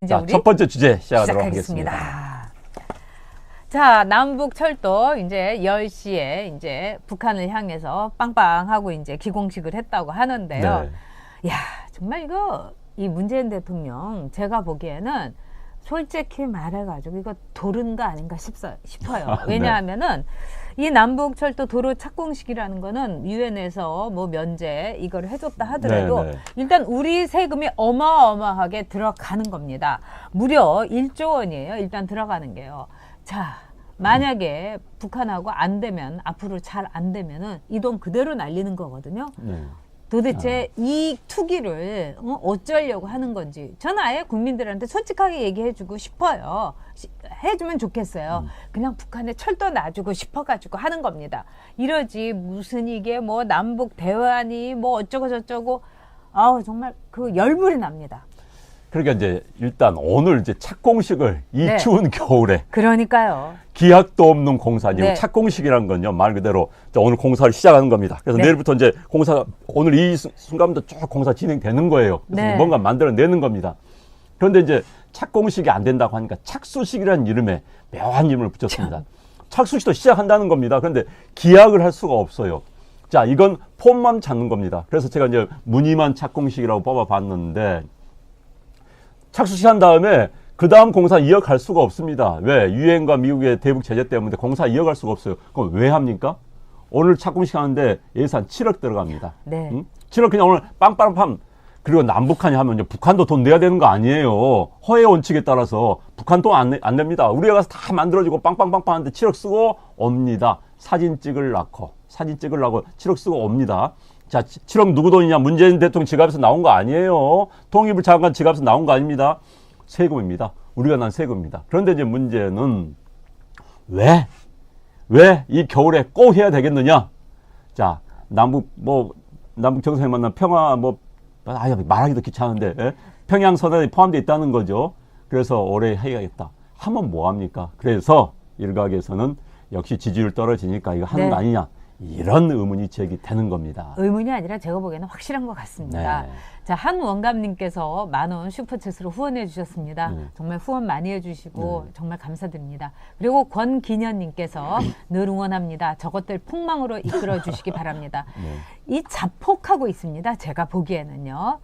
이제 우리 첫 번째 주제 시작하도록 시작하겠습니다. 하겠습니다. 자, 남북 철도 이제 10시에 이제 북한을 향해서 빵빵하고 이제 기공식을 했다고 하는데요. 네. 야, 정말 이거 이 문재인 대통령 제가 보기에는 솔직히 말해가지고 이거 도른 거 아닌가 싶어요. 왜냐하면은 이 남북철도 도로 착공식이라는 거는 유엔에서 뭐 면제 이걸 해줬다 하더라도 네. 일단 우리 세금이 어마어마하게 들어가는 겁니다. 무려 1조 원이에요. 일단 들어가는 게요. 자, 만약에 북한하고 안 되면 앞으로 잘 안 되면은 이 돈 그대로 날리는 거거든요. 네. 도대체 이 투기를 어쩌려고 하는 건지 저는 아예 국민들한테 솔직하게 얘기해주고 싶어요. 해주면 좋겠어요. 그냥 북한에 철도 놔주고 싶어가지고 하는 겁니다. 이러지 무슨 이게 뭐 남북 대화니 뭐 어쩌고 저쩌고 아우 정말 그 열불이 납니다. 그러니까 이제 일단 오늘 이제 착공식을 이 네. 추운 겨울에 그러니까요. 기약도 없는 공사, 네. 착공식이라는 건요, 말 그대로 오늘 공사를 시작하는 겁니다. 그래서 네. 내일부터 이제 공사가, 오늘 이 순간부터 쭉 공사 진행되는 거예요. 그래서 네. 뭔가 만들어내는 겁니다. 그런데 이제 착공식이 안 된다고 하니까 착수식이라는 이름에 묘한 이름을 붙였습니다. 착수식도 시작한다는 겁니다. 그런데 기약을 할 수가 없어요. 자, 이건 폼만 찾는 겁니다. 그래서 제가 이제 무늬만 착공식이라고 뽑아봤는데, 착수식한 다음에 그 다음 공사 이어갈 수가 없습니다. 왜? 유엔과 미국의 대북 제재 때문에 공사 이어갈 수가 없어요. 그럼 왜 합니까? 오늘 착공식 하는데 예산 7억 들어갑니다. 네. 응? 7억 그냥 오늘 빵빵빵. 그리고 남북한이 하면 북한도 돈 내야 되는 거 아니에요. 허의 원칙에 따라서 북한 돈 안 냅니다. 우리가 가서 다 만들어주고 빵빵빵빵 하는데 7억 쓰고 옵니다. 사진 찍으려고 7억 쓰고 옵니다. 자, 7억 누구 돈이냐? 문재인 대통령 지갑에서 나온 거 아니에요. 통일부 장관 지갑에서 나온 거 아닙니다. 세금입니다. 우리가 난 세금입니다. 그런데 이제 문제는 왜 이 겨울에 꼭 해야 되겠느냐? 자, 남북 정상회 만난 평화 말하기도 귀찮은데 평양 선언에 포함되어 있다는 거죠. 그래서 올해 해야겠다. 하면 뭐 합니까? 그래서 일각에서는 역시 지지율 떨어지니까 이거 하는 네. 거 아니냐? 이런 의문이 제기되는 겁니다. 의문이 아니라 제가 보기에는 확실한 것 같습니다. 네. 자, 한원감님께서 10,000원 슈퍼챗으로 후원해 주셨습니다. 정말 후원 많이 해주시고 정말 감사드립니다. 그리고 권기년님께서 늘 응원합니다. 저것들 폭망으로 이끌어 주시기 바랍니다. 이 자폭하고 있습니다. 제가 보기에는요.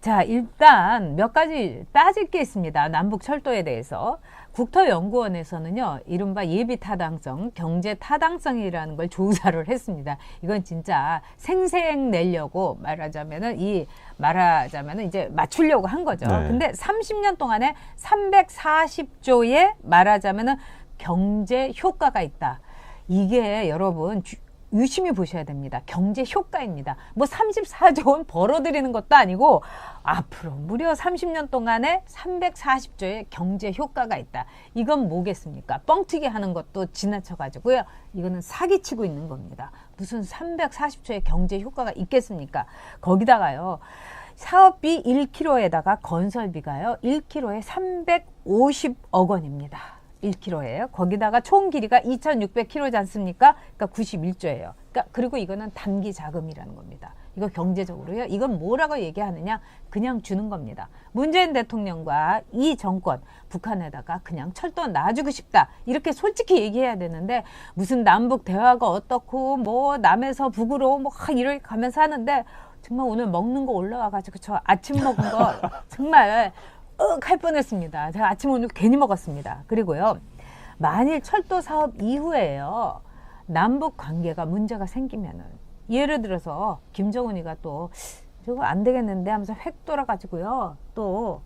자, 일단 몇 가지 따질 게 있습니다. 남북 철도에 대해서. 국토연구원에서는요, 이른바 예비 타당성, 경제 타당성이라는 걸 조사를 했습니다. 이건 진짜 생생 내려고 말하자면은 이제 맞추려고 한 거죠. 네. 근데 30년 동안에 340조의 말하자면은 경제 효과가 있다. 이게 여러분 유심히 보셔야 됩니다. 경제 효과입니다. 뭐 34조 원 벌어들이는 것도 아니고 앞으로 무려 30년 동안에 340조의 경제 효과가 있다. 이건 뭐겠습니까? 뻥튀기 하는 것도 지나쳐가지고요. 이거는 사기치고 있는 겁니다. 무슨 340조의 경제 효과가 있겠습니까? 거기다가요. 사업비 1km에다가 건설비가요. 1km에 350억 원입니다. 1km예요. 거기다가 총 길이가 2,600km지 않습니까? 그러니까 91조예요. 그리고 이거는 단기 자금이라는 겁니다. 이거 경제적으로요. 이건 뭐라고 얘기하느냐? 그냥 주는 겁니다. 문재인 대통령과 이 정권, 북한에다가 그냥 철도 놔주고 싶다. 이렇게 솔직히 얘기해야 되는데 무슨 남북 대화가 어떻고 뭐 남에서 북으로 뭐 이렇게 가면서 하는데 정말 오늘 먹는 거 올라와가지고 저 아침 먹은 거 정말 할 뻔했습니다. 제가 아침 오늘 괜히 먹었습니다. 그리고요, 만일 철도 사업 이후에요, 남북 관계가 문제가 생기면은, 예를 들어서 김정은이가 또 저거 안 되겠는데 하면서 획 돌아가지고요, 또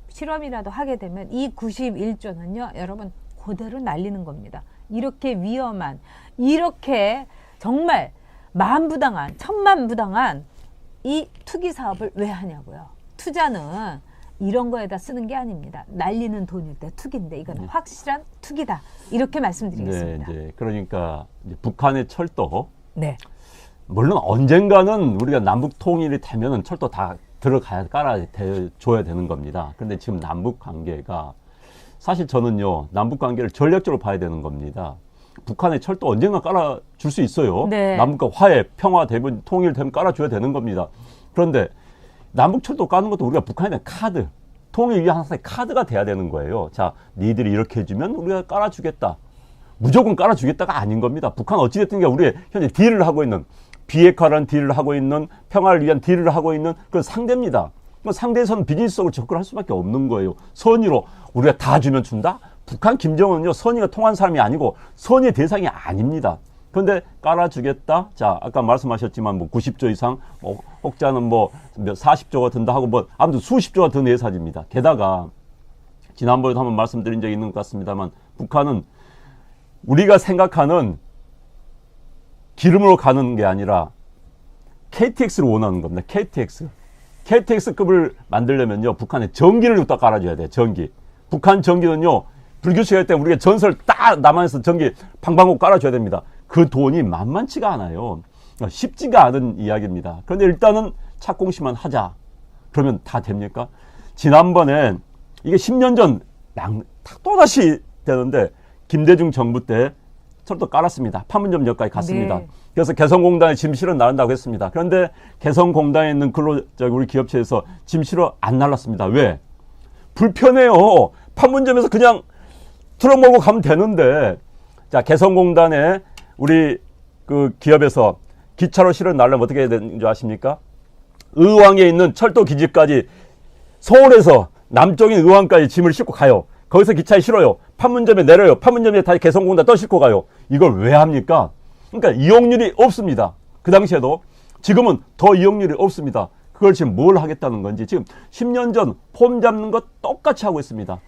실험이라도 하게 되면 이 91조는요, 여러분 그대로 날리는 겁니다. 이렇게 위험한, 이렇게 정말 만부당한, 천만부당한 이 투기 사업을 왜 하냐고요. 투자는 이런 거에다 쓰는 게 아닙니다. 날리는 돈일 때 투기인데 이건 확실한 투기다. 이렇게 말씀드리겠습니다. 네, 이제 그러니까 이제 북한의 철도. 네. 물론 언젠가는 우리가 남북 통일이 되면은 철도 다 깔아줘야 되는 겁니다. 그런데 지금 남북 관계가 사실 저는요, 남북 관계를 전략적으로 봐야 되는 겁니다. 북한의 철도 언젠가 깔아줄 수 있어요. 네. 남북과 화해, 평화, 대분, 통일되면 깔아줘야 되는 겁니다. 그런데 남북 철도 까는 것도 우리가 북한에 대한 카드, 통일 위한 하나의 카드가 돼야 되는 거예요. 자, 니들이 이렇게 해주면 우리가 깔아주겠다. 무조건 깔아주겠다가 아닌 겁니다. 북한 어찌됐든 게 우리 현재 딜을 하고 있는, 비핵화라는 딜을 하고 있는, 평화를 위한 딜을 하고 있는 그런 상대입니다. 상대에서는 비즈니스적으로 접근할 수밖에 없는 거예요. 선의로 우리가 다 주면 준다? 북한 김정은은요, 선의가 통한 사람이 아니고 선의의 대상이 아닙니다. 그런데 깔아주겠다? 자, 아까 말씀하셨지만 뭐 90조 이상, 뭐 혹자는 뭐 40조가 든다 하고 뭐 아무튼 수십조가 든 예산입니다. 게다가 지난번에도 한번 말씀드린 적이 있는 것 같습니다만 북한은 우리가 생각하는 기름으로 가는 게 아니라 KTX를 원하는 겁니다. KTX. KTX급을 만들려면요, 북한에 전기를 또 깔아줘야 돼요. 전기. 북한 전기는요, 불규칙할 때 우리가 전설 딱 남한에서 전기 방방곡 깔아줘야 됩니다. 그 돈이 만만치가 않아요. 쉽지가 않은 이야기입니다. 그런데 일단은 착공시만 하자. 그러면 다 됩니까? 지난번에 이게 10년 전 또다시 되는데 김대중 정부 때 철도 깔았습니다. 판문점역까지 갔습니다. 네. 그래서 개성공단에 짐 실어 나른다고 했습니다. 그런데 개성공단에 있는 우리 기업체에서 짐 실어 안 날랐습니다. 왜? 불편해요. 판문점에서 그냥 트럭 몰고 가면 되는데, 자, 개성공단에 우리 그 기업에서 기차로 실어 날려면 어떻게 해야 되는 줄 아십니까? 의왕에 있는 철도 기지까지 서울에서 남쪽인 의왕까지 짐을 싣고 가요. 거기서 기차에 실어요. 판문점에 내려요. 판문점에 다시 개성공단 또 싣고 가요. 이걸 왜 합니까? 그러니까 이용률이 없습니다. 그 당시에도. 지금은 더 이용률이 없습니다. 그걸 지금 뭘 하겠다는 건지 지금 10년 전 폼 잡는 것 똑같이 하고 있습니다.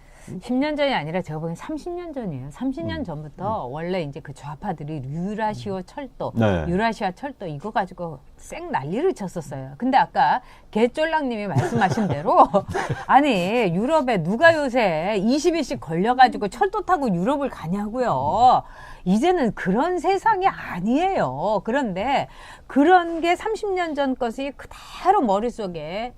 10년 전이 아니라 제가 보기엔 30년 전이에요. 30년 전부터 원래 이제 그 좌파들이 유라시아 철도, 네. 유라시아 철도 이거 가지고 쌩 난리를 쳤었어요. 근데 아까 개쫄랑님이 말씀하신 대로 아니 유럽에 누가 요새 20일씩 걸려가지고 철도 타고 유럽을 가냐고요. 이제는 그런 세상이 아니에요. 그런데 그런 게 30년 전 것이 그대로 머릿속에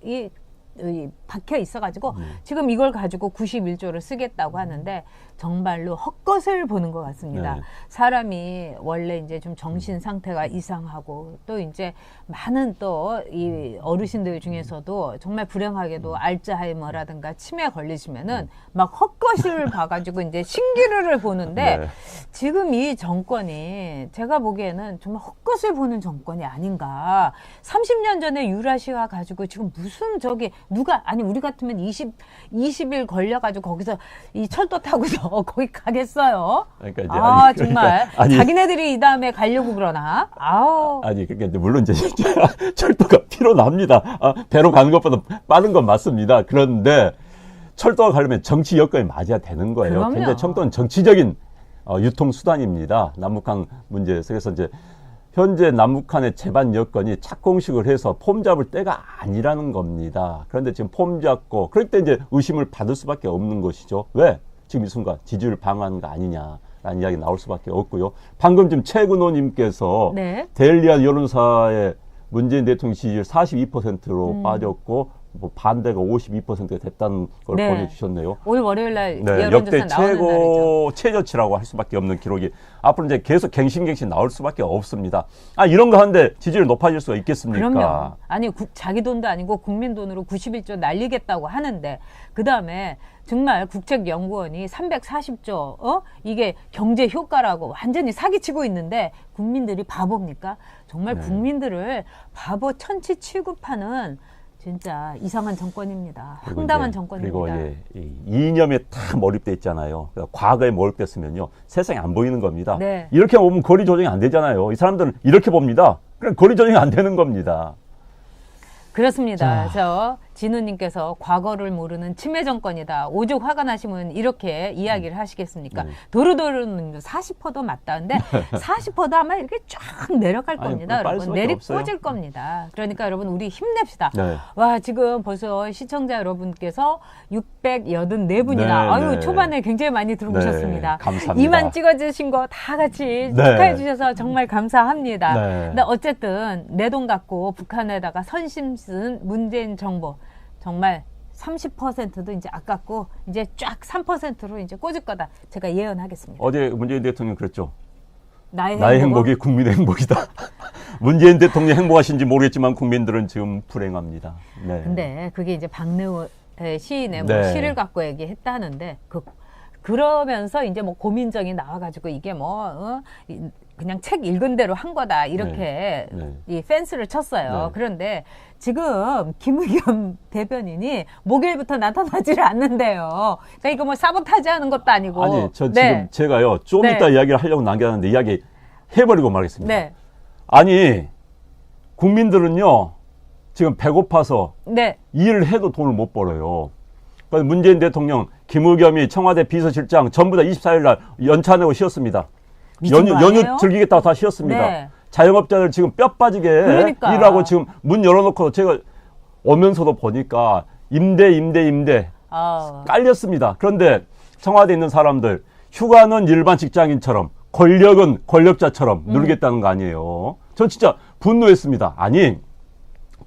박혀 있어가지고 지금 이걸 가지고 91조를 쓰겠다고 하는데 정말로 헛것을 보는 것 같습니다. 네. 사람이 원래 이제 좀 정신 상태가 이상하고 또 이제 많은 또 이 어르신들 중에서도 정말 불행하게도 알츠하이머라든가 치매 걸리시면은 막 헛것을 봐가지고 이제 신기루를 보는데 네. 지금 이 정권이 제가 보기에는 정말 헛것을 보는 정권이 아닌가. 30년 전에 유라시아 가지고 지금 무슨 저기 누가 아니 우리 같으면 20일 걸려가지고 거기서 이 철도 타고서 거기 가겠어요. 그러니까 이제 아 정말 아니, 자기네들이 이 다음에 가려고 그러나. 아우. 아니 그러니까 이제 물론 이제 철도가 필요납니다. 배로 가는 것보다 빠른 건 맞습니다. 그런데 철도가 가려면 정치 여건이 맞아야 되는 거예요. 그럼요. 굉장히 철도는 정치적인 유통 수단입니다. 남북한 문제에서. 그래서 이제 현재 남북한의 제반 여건이 착공식을 해서 폼 잡을 때가 아니라는 겁니다. 그런데 지금 폼 잡고 그럴 때 이제 의심을 받을 수밖에 없는 것이죠. 왜? 지금 이 순간 지지율 방어하는 거 아니냐라는 이야기 나올 수밖에 없고요. 방금 지금 최근호님께서 네. 데일리아 여론사의 문재인 대통령 지지율 42%로 빠졌고 뭐 반대가 52%가 됐다는 걸 네. 보내주셨네요. 오늘 월요일 날 네, 여론조사 역대 나오는 날이죠. 최고 최저치라고 할 수밖에 없는 기록이 앞으로 이제 계속 갱신갱신 나올 수밖에 없습니다. 이런 거 하는데 지지율 높아질 수가 있겠습니까? 그럼요. 아니 자기 돈도 아니고 국민 돈으로 91조 날리겠다고 하는데 그 다음에 정말 국책연구원이 340조 이게 경제 효과라고 완전히 사기치고 있는데 국민들이 바보입니까? 정말 네. 국민들을 바보 천치 취급하는 진짜 이상한 정권입니다. 그리고 황당한 이제, 정권입니다. 그리고 이제 이 이념에 다 몰입돼 있잖아요. 그러니까 과거에 몰입됐으면요 세상에 안 보이는 겁니다. 네. 이렇게 보면 거리 조정이 안 되잖아요. 이 사람들은 이렇게 봅니다. 그럼 거리 조정이 안 되는 겁니다. 그렇습니다. 저 진우님께서 과거를 모르는 치매 정권이다. 오죽 화가 나시면 이렇게 이야기를 하시겠습니까? 도루도루는 40%도 맞다는데 40%도 아마 이렇게 쫙 내려갈 아니, 겁니다. 빠질 여러분 수밖에 내리꽂을 없어요. 겁니다. 그러니까 여러분 우리 힘냅시다. 네. 와 지금 벌써 시청자 여러분께서 684분이나 네, 아유 네. 초반에 굉장히 많이 들어오셨습니다. 네, 감사합니다. 2만 찍어주신 거 다 같이 네. 축하해 주셔서 정말 감사합니다. 네. 근데 어쨌든 내 돈 갖고 북한에다가 선심 쓴 문재인 정부 정말 30%도 이제 아깝고 이제 쫙 3%로 이제 꽂을 거다. 제가 예언하겠습니다. 어제 문재인 대통령 그랬죠. 나의 행복이 국민의 행복이다. 문재인 대통령 행복하신지 모르겠지만 국민들은 지금 불행합니다. 네. 근데 그게 이제 박내우 시인의 뭐 네. 시를 갖고 얘기했다는데 그러면서 이제 뭐 고민정이 나와가지고 이게 뭐 그냥 책 읽은 대로 한 거다 이렇게 네. 이 펜스를 쳤어요. 네. 그런데 지금 김의겸 대변인이 목요일부터 나타나지를 않는데요. 그러니까 이거 뭐 사보타지 하는 것도 아니고. 아니, 저 네. 지금 제가요, 좀 네. 이따 이야기를 하려고 남겨놨는데 이야기 해버리고 말겠습니다. 네. 아니, 국민들은요, 지금 배고파서 네. 일을 해도 돈을 못 벌어요. 그래서 문재인 대통령, 김의겸이 청와대 비서실장 전부 다 24일 날 연차 내고 쉬었습니다. 미친 거 아니에요? 연휴 즐기겠다고 다 쉬었습니다. 네. 자영업자들 지금 뼈 빠지게 그러니까. 일하고 지금 문 열어놓고 제가 오면서도 보니까 임대 아, 깔렸습니다. 그런데 청와대에 있는 사람들 휴가는 일반 직장인처럼 권력은 권력자처럼 누리겠다는 거 아니에요. 전 진짜 분노했습니다. 아니,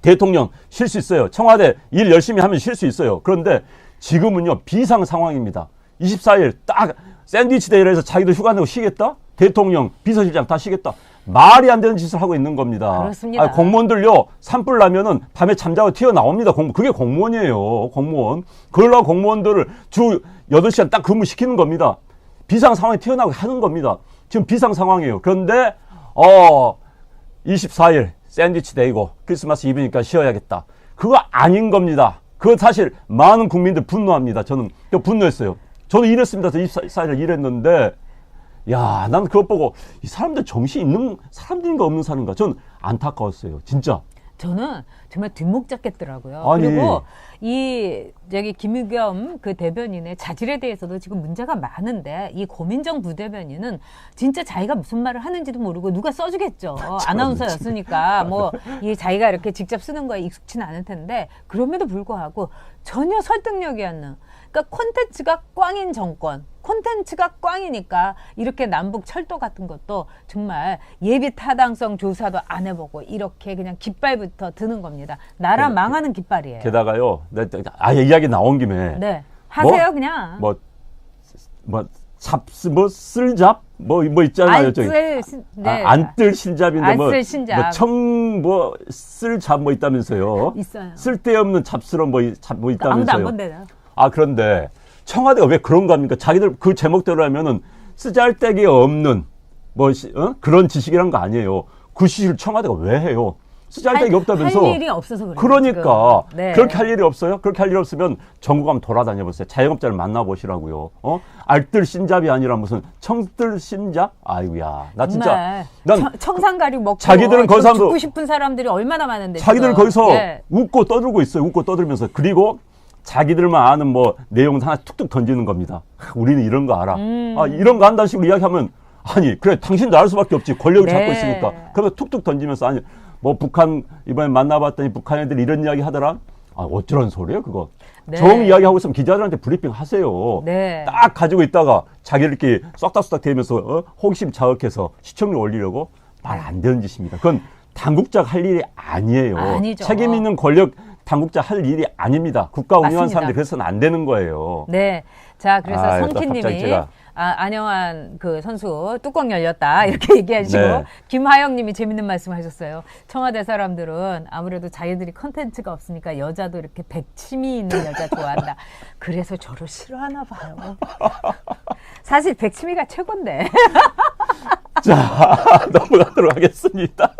대통령 쉴 수 있어요. 청와대 일 열심히 하면 쉴 수 있어요. 그런데 지금은요, 비상 상황입니다. 24일 딱 샌드위치 데이라 해서 자기도 휴가 내고 쉬겠다? 대통령, 비서실장 다 쉬겠다. 말이 안 되는 짓을 하고 있는 겁니다. 그렇습니다. 아니, 공무원들요, 산불 나면은 밤에 잠자고 튀어나옵니다. 그게 공무원이에요. 공무원. 그러려고 공무원들을 주 8시간 딱 근무시키는 겁니다. 비상 상황이 튀어나오게 하는 겁니다. 지금 비상 상황이에요. 그런데, 24일 샌드위치 데이고 크리스마스 이브니까 쉬어야겠다. 그거 아닌 겁니다. 그거 사실 많은 국민들 분노합니다. 저는 분노했어요. 저는 일했습니다. 24일 일했는데, 야, 난 그것 보고 이 사람들 정신 있는 사람들인가 없는 사람인가 전 안타까웠어요. 진짜. 저는 정말 뒷목 잡겠더라고요. 아니. 그리고 김의겸 그 대변인의 자질에 대해서도 지금 문제가 많은데 이 고민정 부대변인은 진짜 자기가 무슨 말을 하는지도 모르고 누가 써주겠죠. 아나운서였으니까 뭐 이 자기가 이렇게 직접 쓰는 거에 익숙치는 않을 텐데 그럼에도 불구하고 전혀 설득력이 없는. 그러니까 콘텐츠가 꽝인 정권, 콘텐츠가 꽝이니까 이렇게 남북 철도 같은 것도 정말 예비 타당성 조사도 안 해보고 이렇게 그냥 깃발부터 드는 겁니다. 나라 망하는 깃발이에요. 게다가요, 아예 이야기 나온 김에. 네. 하세요, 그냥. 쓸잡? 있잖아요. 안뜰 신잡인데 안쓸 신잡. 쓸잡 있다면서요. 있어요. 쓸데없는 잡스러운 아무도 안 있다면서요. 본대요. 그런데 청와대가 왜 그런 겁니까? 자기들 그 제목대로 하면은 쓰잘데기 없는 그런 지식이란 거 아니에요. 그 지식을 청와대가 왜 해요? 쓰잘데기 없다면서. 할 일이 없어서 그래요. 그러니까 네. 그렇게 할 일이 없어요? 그렇게 할 일이 없으면 전국 한번 돌아다녀 보세요. 자영업자를 만나보시라고요. 알뜰 신잡이 아니라 무슨 청뜰 신잡? 아이고야, 나 진짜 청산가리 먹고 자기들은 거기서 죽고 싶은 사람들이 얼마나 많은데 자기들 지금. 거기서 네. 웃고 떠들고 있어요. 웃고 떠들면서. 그리고 자기들만 아는 내용 하나 툭툭 던지는 겁니다. 우리는 이런 거 알아. 이런 거 한다는 식으로 이야기하면, 아니, 그래, 당신도 알 수밖에 없지. 권력을 잡고 있으니까. 그러면 툭툭 던지면서, 아니, 북한, 이번에 만나봤더니 북한 애들 이런 이야기 하더라? 어쩌란 소리예요, 그거. 네. 정 이야기하고 있으면 기자들한테 브리핑 하세요. 네. 딱 가지고 있다가 자기들끼리 쏙닥쏙닥 대면서 호기심 자극해서 시청률 올리려고 말 안 되는 짓입니다. 그건 당국자가 할 일이 아니에요. 아니죠. 책임 있는 권력 당국자 할 일이 아닙니다. 국가 운영하는 맞습니다. 사람들이 그래서는 안 되는 거예요. 네. 자, 그래서 갑자기 성키님이 제가 안영환 그 선수 뚜껑 열렸다 이렇게 얘기하시고 네. 김하영님이 재밌는 말씀하셨어요. 청와대 사람들은 아무래도 자기들이 컨텐츠가 없으니까 여자도 이렇게 백치미 있는 여자 좋아한다. 그래서 저를 싫어하나 봐요. 사실 백치미가 최고인데. 자, 넘어가도록 하겠습니다.